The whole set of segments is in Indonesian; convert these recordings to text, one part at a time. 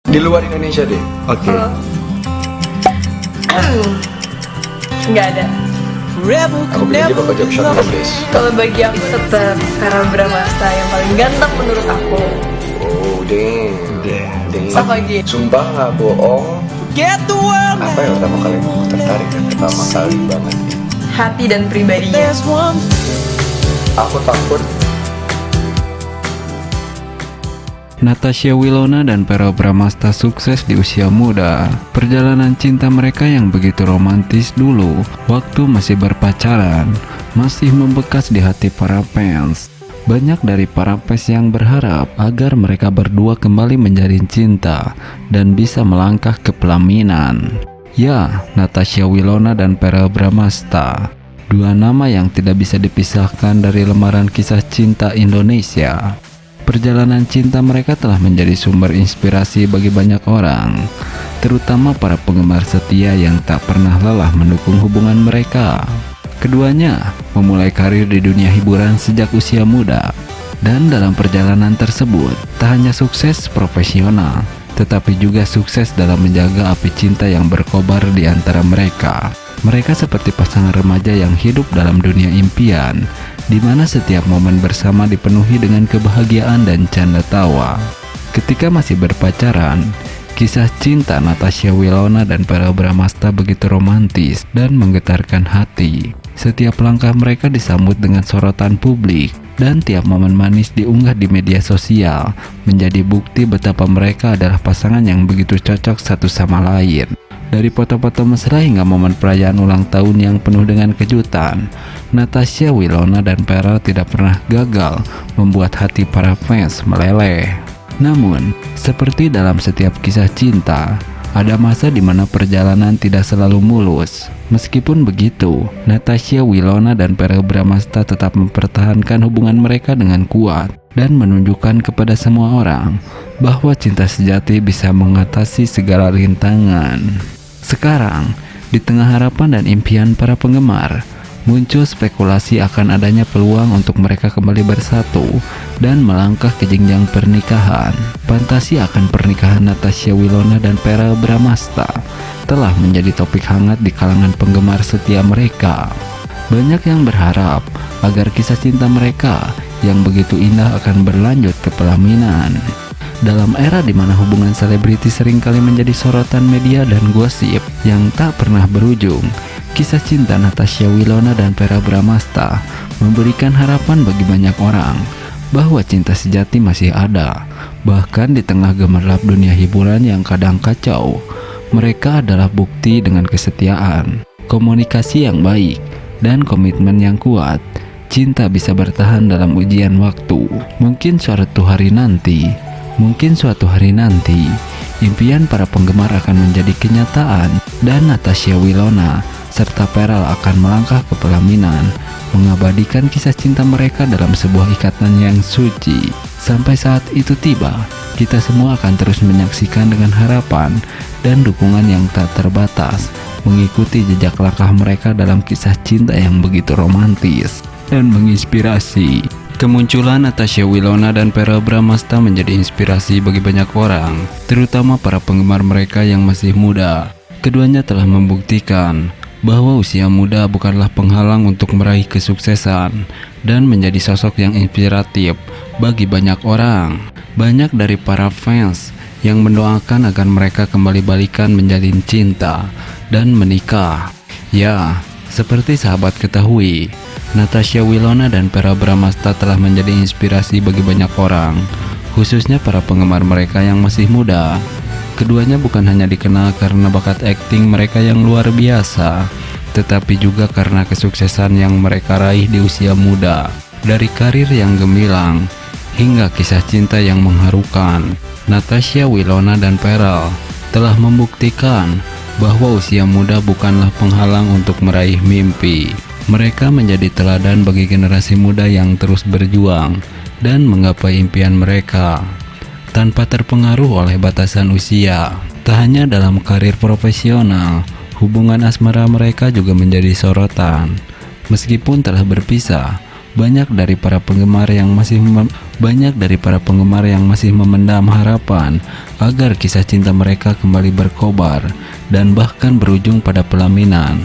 Di luar Indonesia deh. Oke. Nggak ada. Aku pilih dia bakal jawab Shawn Mendes. Kalau bagi aku tetap Verrell Bramasta yang paling ganteng menurut aku. Oh, damn. Sama gitu. Sumpah nggak bohong. Apa yang pertama kali aku tertarik dan pertama kali banget? Hati dan pribadinya. Aku takut. Natasha Wilona dan Verrell Bramasta sukses di usia muda. Perjalanan cinta mereka yang begitu romantis dulu, waktu masih berpacaran, masih membekas di hati para fans. Banyak dari para fans yang berharap agar mereka berdua kembali menjalin cinta dan bisa melangkah ke pelaminan. Ya, Natasha Wilona dan Verrell Bramasta, dua nama yang tidak bisa dipisahkan dari lembaran kisah cinta Indonesia. Perjalanan cinta mereka telah menjadi sumber inspirasi bagi banyak orang, terutama para penggemar setia yang tak pernah lelah mendukung hubungan mereka. Keduanya memulai karir di dunia hiburan sejak usia muda, dan dalam perjalanan tersebut tak hanya sukses profesional, tetapi juga sukses dalam menjaga api cinta yang berkobar di antara mereka. Mereka seperti pasangan remaja yang hidup dalam dunia impian, di mana setiap momen bersama dipenuhi dengan kebahagiaan dan canda tawa. Ketika masih berpacaran, kisah cinta Natasha Wilona dan Verrell Bramasta begitu romantis dan menggetarkan hati. Setiap langkah mereka disambut dengan sorotan publik, dan tiap momen manis diunggah di media sosial, menjadi bukti betapa mereka adalah pasangan yang begitu cocok satu sama lain. Dari foto-foto mesra hingga momen perayaan ulang tahun yang penuh dengan kejutan, Natasha Wilona dan Verrell tidak pernah gagal membuat hati para fans meleleh. Namun, seperti dalam setiap kisah cinta, ada masa di mana perjalanan tidak selalu mulus. Meskipun begitu, Natasha Wilona dan Verrell Bramasta tetap mempertahankan hubungan mereka dengan kuat dan menunjukkan kepada semua orang bahwa cinta sejati bisa mengatasi segala rintangan. Sekarang, di tengah harapan dan impian para penggemar, muncul spekulasi akan adanya peluang untuk mereka kembali bersatu dan melangkah ke jenjang pernikahan. Fantasi akan pernikahan Natasha Wilona dan Verrell Bramasta telah menjadi topik hangat di kalangan penggemar setia mereka. Banyak yang berharap agar kisah cinta mereka yang begitu indah akan berlanjut ke pelaminan. Dalam era di mana hubungan selebriti seringkali menjadi sorotan media dan gosip yang tak pernah berujung, kisah cinta Natasha Wilona dan Verrell Bramasta memberikan harapan bagi banyak orang bahwa cinta sejati masih ada. Bahkan di tengah gemerlap dunia hiburan yang kadang kacau, mereka adalah bukti dengan kesetiaan, komunikasi yang baik, dan komitmen yang kuat. Cinta bisa bertahan dalam ujian waktu. Mungkin suatu hari nanti, impian para penggemar akan menjadi kenyataan, dan Natasha Wilona serta Verrell akan melangkah ke pelaminan, mengabadikan kisah cinta mereka dalam sebuah ikatan yang suci. Sampai saat itu tiba, kita semua akan terus menyaksikan dengan harapan dan dukungan yang tak terbatas, mengikuti jejak langkah mereka dalam kisah cinta yang begitu romantis dan menginspirasi. Kemunculan Natasha Wilona dan Verrell Bramasta menjadi inspirasi bagi banyak orang, terutama para penggemar mereka yang masih muda. Keduanya telah membuktikan bahwa usia muda bukanlah penghalang untuk meraih kesuksesan dan menjadi sosok yang inspiratif bagi banyak orang. Banyak dari para fans yang mendoakan agar mereka kembali balikan menjalin cinta dan menikah. Ya, seperti sahabat ketahui, Natasha Wilona dan Verrell Bramasta telah menjadi inspirasi bagi banyak orang, khususnya para penggemar mereka yang masih muda. Keduanya bukan hanya dikenal karena bakat akting mereka yang luar biasa, tetapi juga karena kesuksesan yang mereka raih di usia muda. Dari karir yang gemilang hingga kisah cinta yang mengharukan, Natasha Wilona dan Verrell telah membuktikan bahwa usia muda bukanlah penghalang untuk meraih mimpi. Mereka menjadi teladan bagi generasi muda yang terus berjuang dan menggapai impian mereka tanpa terpengaruh oleh batasan usia. Tak hanya dalam karir profesional, hubungan asmara mereka juga menjadi sorotan. Meskipun telah berpisah, banyak dari para penggemar yang masih memendam harapan agar kisah cinta mereka kembali berkobar dan bahkan berujung pada pelaminan.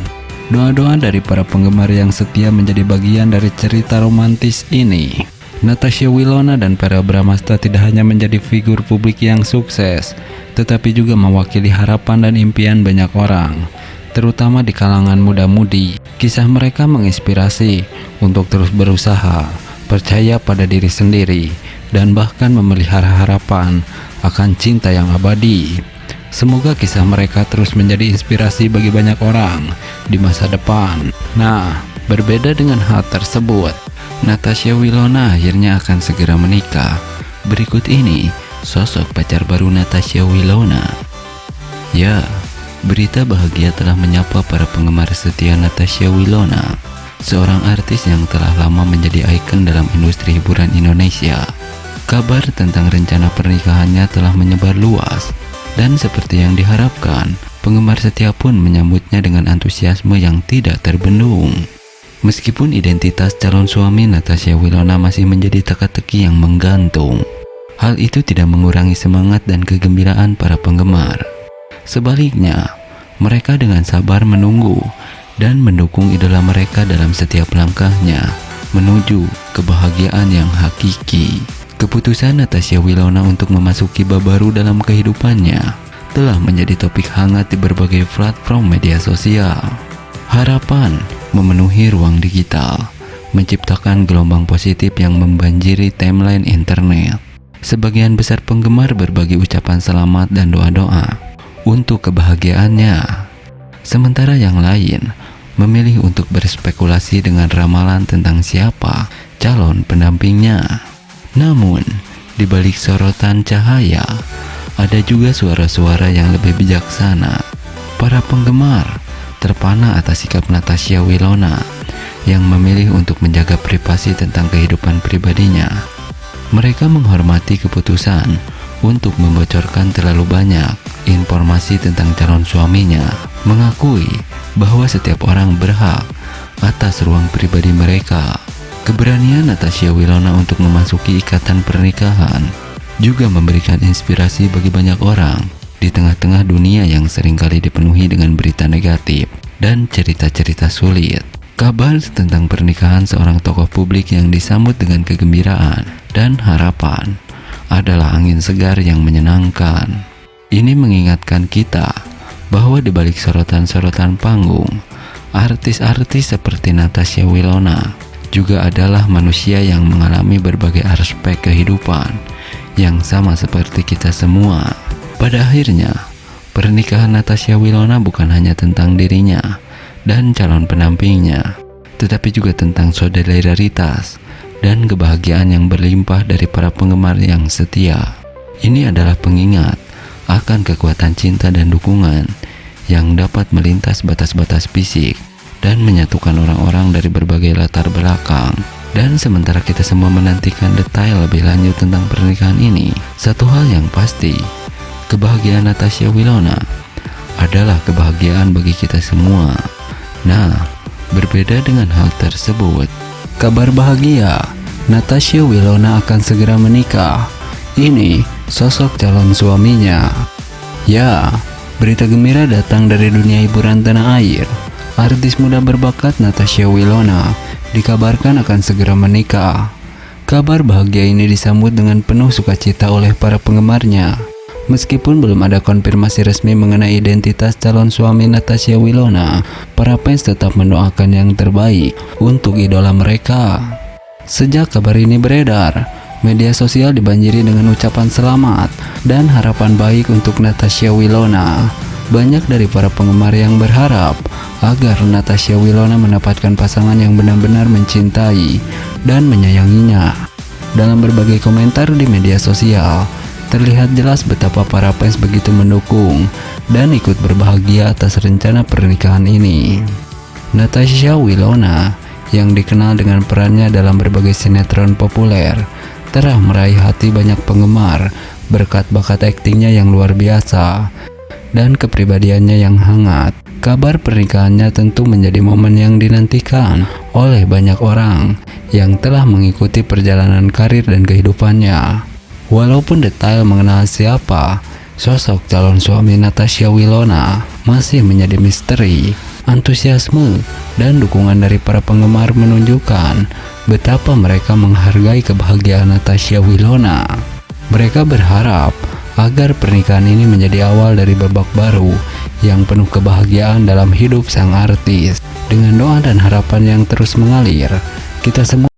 Doa-doa dari para penggemar yang setia menjadi bagian dari cerita romantis ini. Natasha Wilona dan Verrell Bramasta tidak hanya menjadi figur publik yang sukses, tetapi juga mewakili harapan dan impian banyak orang, terutama di kalangan muda-mudi. Kisah mereka menginspirasi untuk terus berusaha, percaya pada diri sendiri, dan bahkan memelihara harapan akan cinta yang abadi. Semoga kisah mereka terus menjadi inspirasi bagi banyak orang di masa depan. Nah, berbeda dengan hal tersebut, Natasha Wilona akhirnya akan segera menikah. Berikut ini sosok pacar baru Natasha Wilona. Ya, berita bahagia telah menyapa para penggemar setia Natasha Wilona, seorang artis yang telah lama menjadi ikon dalam industri hiburan Indonesia. Kabar tentang rencana pernikahannya telah menyebar luas, dan seperti yang diharapkan, penggemar setia pun menyambutnya dengan antusiasme yang tidak terbendung. Meskipun identitas calon suami Natasha Wilona masih menjadi teka-teki yang menggantung, hal itu tidak mengurangi semangat dan kegembiraan para penggemar. Sebaliknya, mereka dengan sabar menunggu dan mendukung idola mereka dalam setiap langkahnya menuju kebahagiaan yang hakiki. Keputusan Natasha Wilona untuk memasuki bab baru dalam kehidupannya telah menjadi topik hangat di berbagai platform media sosial. Harapan memenuhi ruang digital, menciptakan gelombang positif yang membanjiri timeline internet. Sebagian besar penggemar berbagi ucapan selamat dan doa-doa untuk kebahagiaannya. Sementara yang lain memilih untuk berspekulasi dengan ramalan tentang siapa calon pendampingnya. Namun, di balik sorotan cahaya, ada juga suara-suara yang lebih bijaksana. Para penggemar terpana atas sikap Natasha Wilona yang memilih untuk menjaga privasi tentang kehidupan pribadinya. Mereka menghormati keputusan untuk membocorkan terlalu banyak informasi tentang calon suaminya, mengakui bahwa setiap orang berhak atas ruang pribadi mereka. Keberanian Natasha Wilona untuk memasuki ikatan pernikahan juga memberikan inspirasi bagi banyak orang di tengah-tengah dunia yang seringkali dipenuhi dengan berita negatif dan cerita-cerita sulit. Kabar tentang pernikahan seorang tokoh publik yang disambut dengan kegembiraan dan harapan adalah angin segar yang menyenangkan. Ini mengingatkan kita bahwa di balik sorotan-sorotan panggung, artis-artis seperti Natasha Wilona juga adalah manusia yang mengalami berbagai aspek kehidupan yang sama seperti kita semua. Pada akhirnya, pernikahan Natasha Wilona bukan hanya tentang dirinya dan calon pendampingnya, tetapi juga tentang solidaritas dan kebahagiaan yang berlimpah dari para penggemar yang setia. Ini adalah pengingat akan kekuatan cinta dan dukungan yang dapat melintas batas-batas fisik dan menyatukan orang-orang dari berbagai latar belakang. Dan sementara kita semua menantikan detail lebih lanjut tentang pernikahan ini, satu hal yang pasti, kebahagiaan Natasha Wilona adalah kebahagiaan bagi kita semua. Nah, berbeda dengan hal tersebut, kabar bahagia, Natasha Wilona akan segera menikah. Ini sosok calon suaminya. Ya, berita gembira datang dari dunia hiburan tanah air. Artis muda berbakat Natasha Wilona dikabarkan akan segera menikah. Kabar bahagia ini disambut dengan penuh sukacita oleh para penggemarnya. Meskipun belum ada konfirmasi resmi mengenai identitas calon suami Natasha Wilona, para fans tetap mendoakan yang terbaik untuk idola mereka. Sejak kabar ini beredar, media sosial dibanjiri dengan ucapan selamat dan harapan baik untuk Natasha Wilona. Banyak dari para penggemar yang berharap agar Natasha Wilona mendapatkan pasangan yang benar-benar mencintai dan menyayanginya. Dalam berbagai komentar di media sosial, terlihat jelas betapa para fans begitu mendukung dan ikut berbahagia atas rencana pernikahan ini. Natasha Wilona yang dikenal dengan perannya dalam berbagai sinetron populer telah meraih hati banyak penggemar berkat bakat aktingnya yang luar biasa dan kepribadiannya yang hangat. Kabar pernikahannya tentu menjadi momen yang dinantikan oleh banyak orang yang telah mengikuti perjalanan karir dan kehidupannya. Walaupun detail mengenal siapa sosok calon suami Natasha Wilona masih menjadi misteri, antusiasme dan dukungan dari para penggemar menunjukkan betapa mereka menghargai kebahagiaan Natasha Wilona. Mereka berharap agar pernikahan ini menjadi awal dari babak baru yang penuh kebahagiaan dalam hidup sang artis. Dengan doa dan harapan yang terus mengalir, kita semua